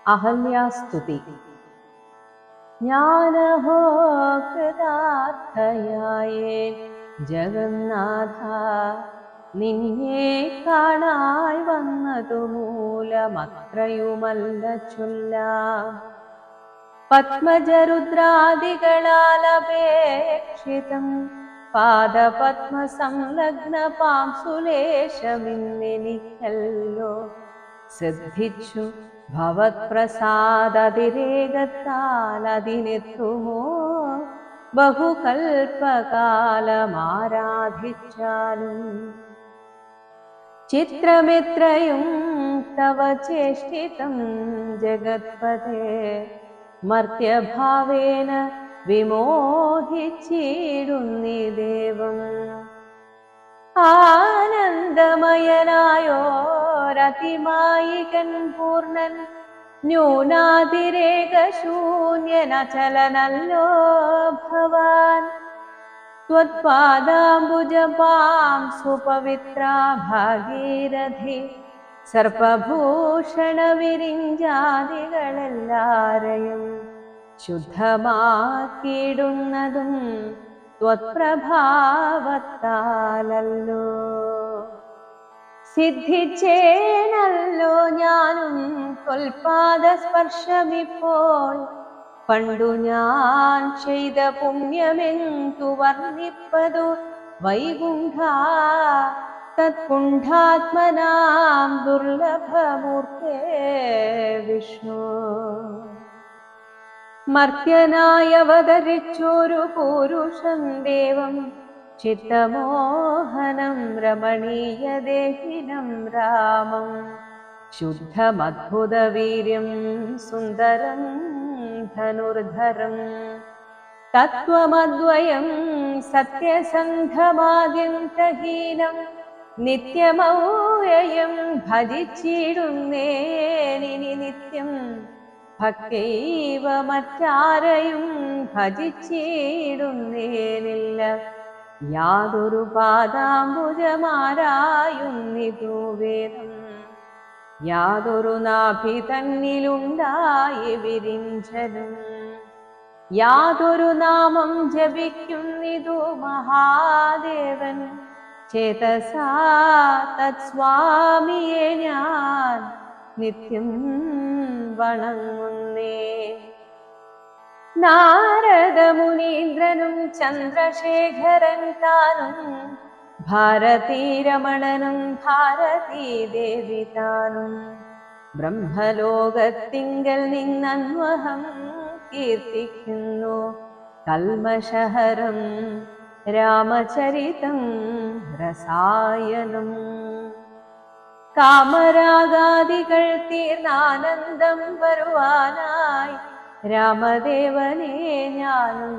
അഹല്യാസ്തുതി. ജ്ഞാനഹോ കൃതാർത്ഥയായേ ജഗന്നാഥ, നിന്നെ കാണായി വന്നതു മൂലമത്രയുമല്ല ചൊല്ലാം. പത്മജരുദ്രാദികളാലപേക്ഷിതം പാദപത്മസംലഗ്ന പാംസുലേശമിന്നെനിക്കല്ലോ സിദ്ധിച്ചു ഭവത്പ്രസാദതിരേകത്താൽ അതിനെത്തുമോ ബഹുകൽപ്പകാലമാരാധിച്ചാലും. ചിത്രമിത്രയും തവ ചേഷ്ടിതം ജഗത്പതേ, മർത്യഭാവേന വിമോഹിച്ചിടുന്നി ദേവം. ആനന്ദമയനായോരതിമായികൻ പൂർണ്ണൻ, ന്യൂനാതിരേകശൂന്യനചലനല്ലോ ഭവാൻ. ത്വത്പാദാംബുജപാം സുപവിത്രാ ഭാഗീരഥി, സർപ്പഭൂഷണവിരിഞ്ചാദികളെല്ലാരെയും ശുദ്ധമാക്കിയിടുന്നതും ത്വത്പ്രഭാവത്താലല്ലോ. സിദ്ധിച്ചേനല്ലോ ഞാനും ത്വൽപാദസ്പർശമിപ്പോൾ, പണ്ടു ഞാൻ ചെയ്ത പുണ്യമെന്തു വർണ്ണിപ്പതു വൈകുണ്ഠ. തത്കുണ്ഠാത്മനാം ദുർലഭമൂർത്തേ വിഷ്ണു. മർത്യനായവതരിച്ചൊരു പുരുഷം ദേവം, ചിത്തമോഹനം രമണീയദേഹിനം രാമം. ശുദ്ധമദ്ഭുതവീര്യം സുന്ദരം ധനുർധരം, തത്വമദ്വയം സത്യസന്ധമാദ്യന്തഹീനം. നിത്യമൗയയം ഭജിച്ചിടുന്നേനിനി നിത്യം, ഭക്തൈവ മറ്റാരെയും ഭജിച്ചിടുന്നേനില്ല. യാതൊരു പാദാംബുജമാരായുന്നിതു വേദം, യാതൊരു നാഭി തന്നിലുണ്ടായി വിരിഞ്ചനും. യാതൊരു നാമം ജപിക്കുന്നിതു മഹാദേവൻ, ചേതസാ തത്സ്വാമിയെ ഞാൻ നിത്യം വണങ്ങുന്നേ. നാരദ മുനീന്ദ്രനും ചന്ദ്രശേഖരൻ താനും, ഭാരതീരമണനും ഭാരതീ ദേവി താനും. ബ്രഹ്മലോകത്തിങ്കൽ നിന്നന്വഹം കീർത്തിക്കുന്നു കൽമഷഹരം രാമചരിതം രസായനം. കാമരാഗാദികൾ തീർന്നാനന്ദം വരുവാനായി രാമദേവനെ ഞാനും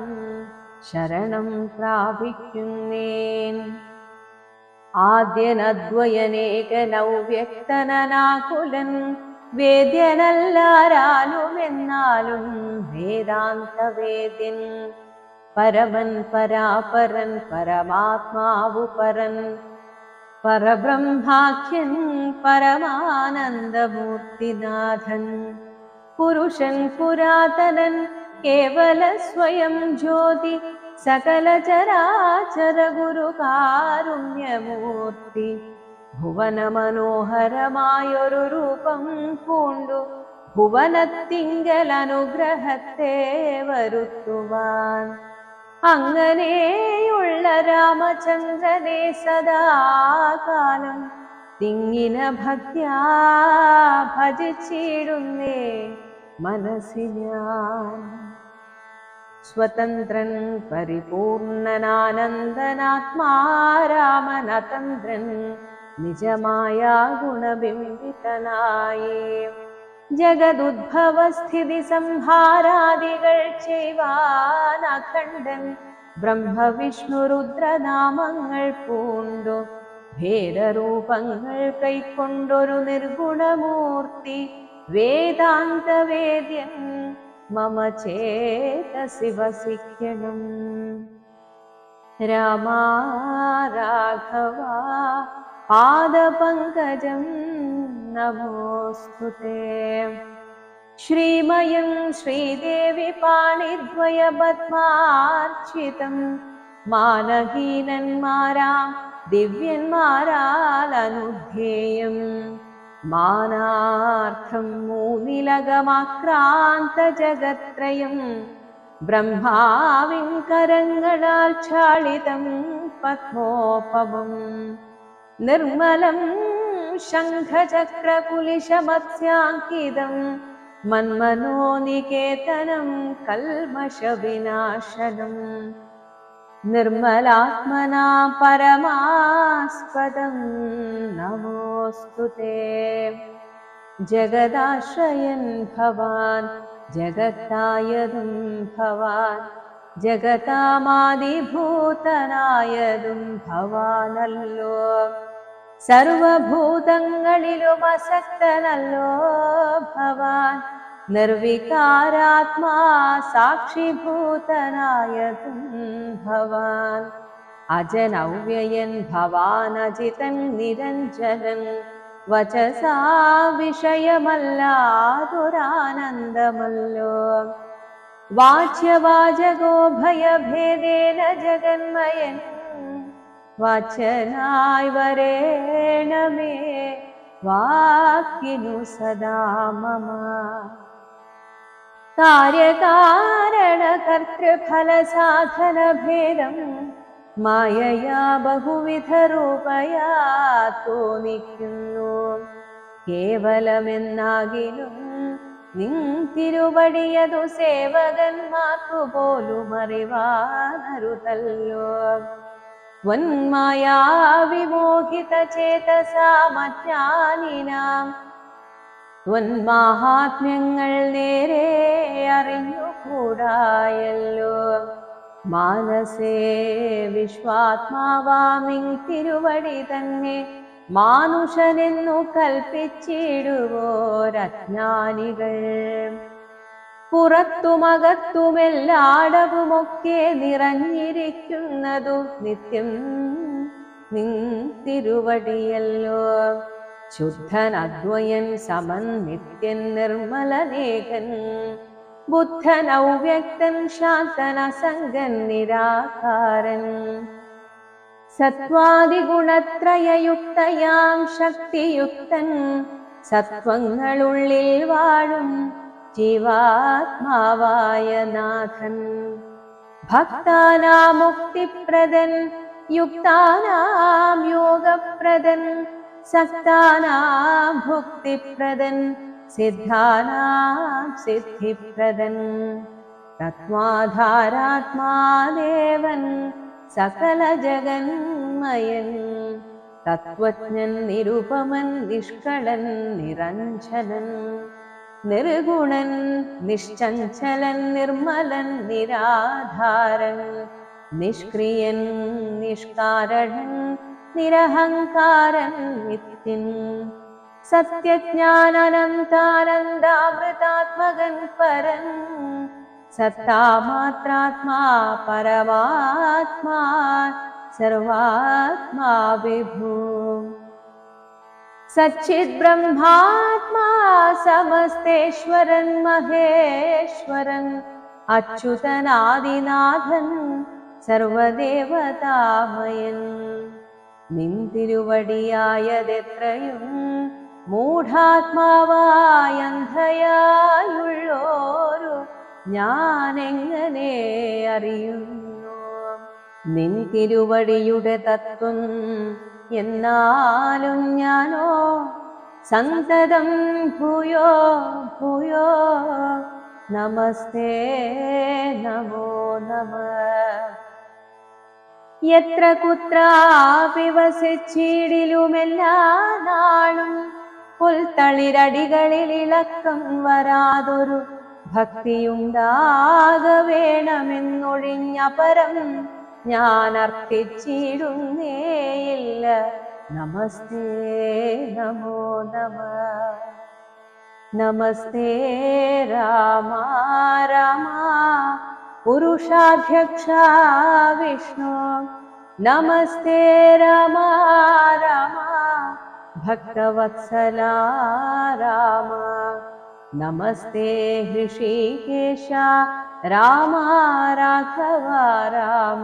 ശരണം പ്രാപിക്കുന്നേൻ. ആദ്യനദ്വയനേകനൗവ്യക്തനാകുലൻ, വേദ്യനല്ലാരാലും എന്നാലും വേദാന്തവേദ്യൻ. പരമൻ പരാപരൻ പരമാത്മാവു പരൻ, പരബ്രഹ്മാഖ്യൻ പരമാനന്ദമൂർത്തിനാഥൻ. പുരുഷൻ പുരാതനൻ കേവല സ്വയം ജ്യോതി, സകല ചരാചര ഗുരു കാരുണ്യമൂർത്തി. ഭുവന മനോഹരമായൊരു രൂപം പൂണ്ടു, ഭുവനത്തിങ്കൽ അനുഗ്രഹത്തെ വരുത്തുവാൻ. അങ്ങനെയുള്ള രാമചന്ദ്രനെ സദാകാലം തിങ്ങിന ഭക്ത്യാ ഭജിച്ചിടുന്നേ മനസ്സി ഞാൻ. സ്വതന്ത്രൻ പരിപൂർണനാനന്ദനാത്മാ രാമനതന്ത്രൻ, നിജമായ ഗുണബിംബിതനായേ. ജഗദുദ്ഭവസ്ഥിതി സംഹാരാദികൾ ചെയ്വാൻ അഖണ്ഡൻ, ബ്രഹ്മവിഷ്ണു രുദ്രനാമങ്ങൾ പൂണ്ടു ഭേദരൂപങ്ങൾ കൈക്കൊണ്ടൊരു നിർഗുണമൂർത്തി. വേദാന്തവേദ്യൻ മമ ചേതസി വസിക്കണം. രാമാ രാഘവ പാദപങ്കജം നമോസ്തുതേ. ശ്രീമയം ശ്രീദേവി പാണിദ്വയപത്മാർച്ചിതം മാനഹീനന്മാരാം ദിവ്യന്മാരാൽ അനുധ്യേയം മാനാർത്ഥം മൂന്നിലകമാക്രാന്ത ജഗത്രയം ബ്രഹ്മാവിൻ കരങ്ങളാൽ ഛാളിതം പത്മോപമം നിർമ്മലം ശംഖചക്രകുലിശമത്സ്യാങ്കിതം മന്മനോനികേതനം കൽമഷവിനാശനം നിർമ്മലാത്മനാ പരമാസ്പദം നമോസ്തുതേ ജഗദാശ്രയൻ ഭവാൻ ജഗത്തായതും ഭവാൻ ജഗതാമാദിഭൂതനായതും ഭവാനല്ലോ സർവഭൂതങ്ങളിലും അസക്തനല്ലോ ഭവാൻ നിർവികാരാത്മാ സാക്ഷിഭൂതനായതും ഭവാൻ അജനവ്യയൻ ഭവാൻ അജിതൻ നിരഞ്ജനൻ വചസാ വിഷയമല്ലാതൊരാനന്ദമല്ലോ വാച്യവാചകോ ഭയഭേദേന ജഗന്മയൻ വാച്യനായി വരേണമേ വാക്കിനു സദാ മമ കാര്യകാരണ കർത്തൃഫല സാധന ഭേദം മായയാ ബഹുവിധ രൂപയാ തോന്നിക്കുന്നു കേവലമെന്നാകിലും നിൻ തിരുവടിയതു സേവകന്മാർക്കു പോലും അറിവാനരുതല്ലോ ത്വന്മായാവിമോഹിത ചേതസാ മജ്ഞാനിനാം ത്വന്മാഹാത്മ്യങ്ങൾ നേരെ അറിഞ്ഞുകൂടായല്ലോ മാനസേ വിശ്വാത്മാവാമിൻ തിരുവടി തന്നെ മാനുഷനെന്നു കൽപ്പിച്ചിടുവോരജ്ഞാനികൾ പുറത്തുമകത്തുമെല്ലാടവുമൊക്കെ നിറഞ്ഞിരിക്കുന്നതു നിത്യം നിൻ തിരുവടിയല്ലോ ശുദ്ധൻ അദ്വയൻ സമൻ നിത്യൻ നിർമ്മലനേകൻ ബുദ്ധൻ ഔവ്യക്തൻ ശാന്തൻ അസംഗൻ നിരാകാരൻ സത്വാദിഗുണത്രയയുക്തയാം ശക്തിയുക്തൻ സത്വങ്ങളുള്ളിൽ വാഴും ജീവാത്മാവായ നാഥൻ ഭക്താനാം മുക്തിപ്രദൻ യുക്താനാം യോഗപ്രദൻ സക്താനാം ഭുക്തിപ്രദൻ സിദ്ധാനാം സിദ്ധിപ്രദൻ തത്വാധാരാത്മാദേവൻ സകല ജഗന്മയൻ തത്വജ്ഞൻ നിരുപമൻ നിഷ്കളൻ നിരഞ്ജനൻ നിർഗുണൻ നിശ്ചഞ്ചലൻ നിർമ്മലൻ നിരാധാരൻ നിഷ്ക്രിയൻ നിഷ്കാരണൻ നിരഹങ്കാരൻ നിത്യൻ സത്യജ്ഞാനനന്താനന്ദാമൃതാത്മകൻ പരൻ സത്താമാത്രാത്മാ പരമാത്മാ സർവാത്മാ വിഭൂ സച്ചിത് ബ്രഹ്മാത്മാ സമസ്തേശ്വരൻ മഹേശ്വരൻ അച്യുതനാദിനാഥൻ സർവദേവതാമയൻ നിൻ തിരുവടിയായതെത്രയും മൂഢാത്മാവായന്ധയായുള്ളോരു ഞാനെങ്ങനെ അറിയുന്നു നിൻ തിരുവടിയുടെ തത്വം എന്നാലും ഞാനോ സന്തതം ഭൂയോ ഭൂയോ നമസ്തേ നമോ നമഃ യത്ര കുത്രാപി വസിച്ചിടിലുമെല്ലാ നാളും പുൽത്തളിരടികളിൽ ഇളക്കം വരാതൊരു ഭക്തിയുണ്ടാക വേണമെന്നൊഴിഞ്ഞപരം ഞാൻ അർത്ഥിച്ചിടുന്നേയില്ല നമസ്തേ നമോ നമഃ നമസ്തേ രാമ രാമ പുരുഷാധ്യക്ഷ വിഷ്ണു നമസ്തേ രാമ രാമ ഭക്തവത്സല രാമ नमस्ते हृषीकेश राम राघव राम।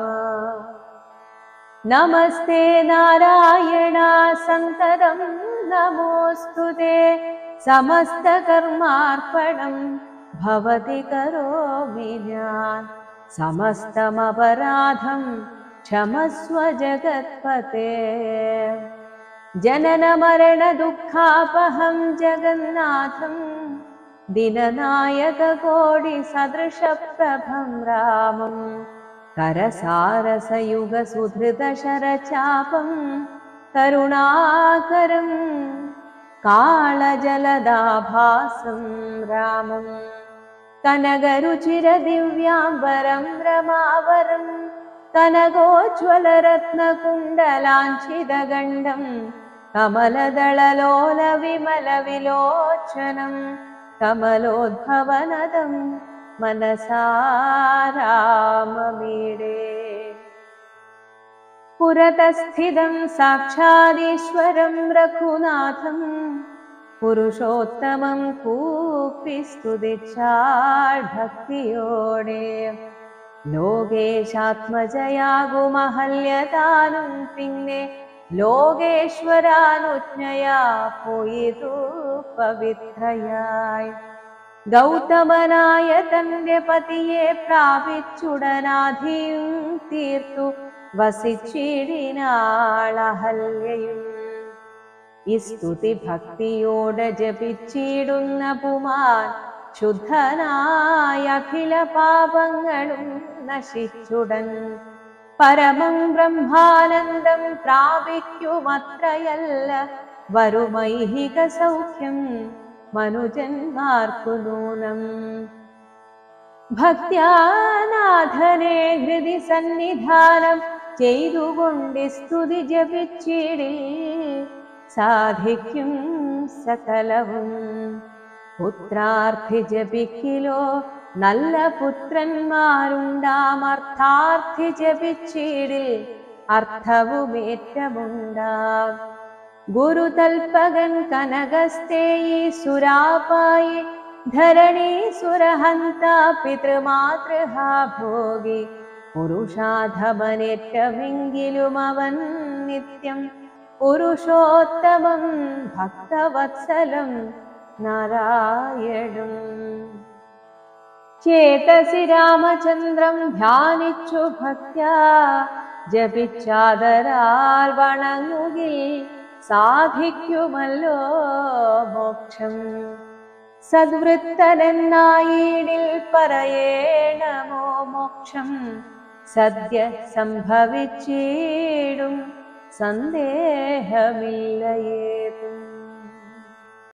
नमस्ते नारायण सन्ततं नमोऽस्तुते। समस्तकर्मार्पणं भवति करोमि न्यान्। समस्तमपराधं क्षमस्व जगत्पते। जनन मरण दुःखापहं जगन्नाथं दीननायककोटिसदृशप्रभं रामं। करसारसयुगसुधृतशरचापं करुणाकरं कालजलदाभासं रामं। कनकरुचिरदिव्याम्बरं रमावरं कनकोज्ज्वलरत्नकुण्डलाञ्छितगण्डं कमलदललोलविमलविलोचनं कमलोद्भवनदं मनसा राममीडे। पुरतस्थितं साक्षादीश्वरं रघुनाथं पुरुषोत्तमं കൂപ്പിസ്തുതിച്ചാൽ ഭക്തിയോടെ ലോകേശാത്മജയാകുമഹല്യതാനും പിന്നെ ലോകേശ്വരാനുജ്ഞയാ പോയിതു പവിത്രയായി. ഗൗതമനായ തന്റെ പതിയെ പ്രാപിച്ചുടനാധിയും തീർത്തു വസിച്ചിടിനാൾ അഹല്യയും. ഈ സ്തുതി ഭക്തിയോടെ ജപിച്ചിടുന്ന പുമാൻ ശുദ്ധനായ അഖില പാപങ്ങളും നശിച്ചുടൻ പരമം ബ്രഹ്മാനന്ദം പ്രാപിക്കുമത്രയല്ല വരുമൈഹിക സൗഖ്യം മനുജന്മാർക്കു നൂനം. ഭക്ത്യാനാഥനെ ഹൃദി സന്നിധാനം ചെയ്തുകൊണ്ട് സ്തുതി ജപിച്ചിടി സാധിക്കും സകലവും. പുത്രാർത്ഥി ജപിക്കിലോ നല്ല പുത്രന്മാരുണ്ടാം. അർത്ഥാർത്ഥി ജപിച്ചിടിൽ അർത്ഥവുമേറ്റമുണ്ടാം. ഗുരുതൽപകൻ കനകസ്തേയി സുരാപായി ധരണീസുരഹന്ത പിതൃമാതൃഹാ ഭോഗി. പുരുഷാധമനേറ്റമെങ്കിലും അവൻ നിത്യം പുരുഷോത്തമം ഭക്തവത്സലം നാരായണം. ചേതസി രാമചന്ദ്രം ധ്യാനിച്ചു ഭക്ത്യാ ജപിച്ചാദരാൽ വണങ്ങുകിൽ സാധിക്കുമല്ലോ മോക്ഷം. സദ്വൃത്തനെന്നായിടിൽ പറയേണമോ മോക്ഷം സദ്യ സംഭവിച്ചിടും സന്ദേഹമില്ലയേതും.